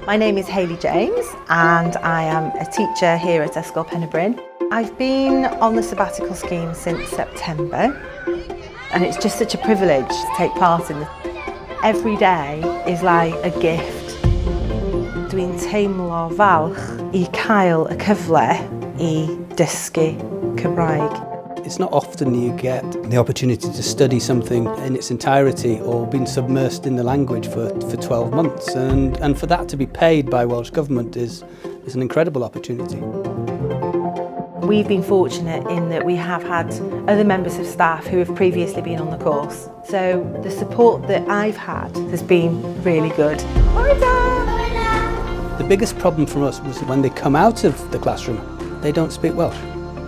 My name is Hayley James and I am a teacher here at Ysgol Pen-y-Bryn. I've been on the Sabbatical Scheme since September and it's just such a privilege to take part in this. Every day is like a gift. Dwi'n teimlo falch I cael y cyfle I ddysgu Cymraeg. It's not often you get the opportunity to study something in its entirety or been submersed in the language for 12 months and for that to be paid by Welsh Government is an incredible opportunity. We've been fortunate in that we have had other members of staff who have previously been on the course. So the support that I've had has been really good. The biggest problem for us was when they come out of the classroom, they don't speak Welsh.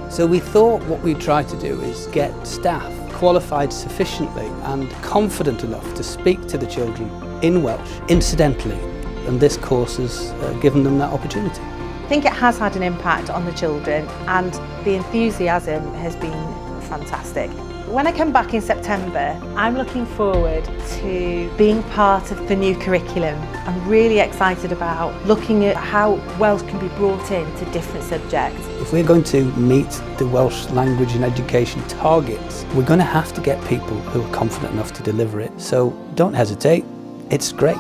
So we thought what we'd try to do is get staff qualified sufficiently and confident enough to speak to the children in Welsh, incidentally, and this course has given them that opportunity. I think it has had an impact on the children and the enthusiasm has been fantastic. When I come back in September, I'm looking forward to being part of the new curriculum. I'm really excited about looking at how Welsh can be brought into different subjects. If we're going to meet the Welsh language and education targets, we're going to have to get people who are confident enough to deliver it. So don't hesitate, it's great.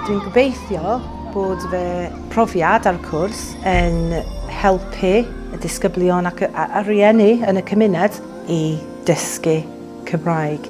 Dwi'n gobeithio bod fy profiad ar cwrs yn helpu y disgyblion ac y rhieni yn y cymuned I ddysgu Cymraeg.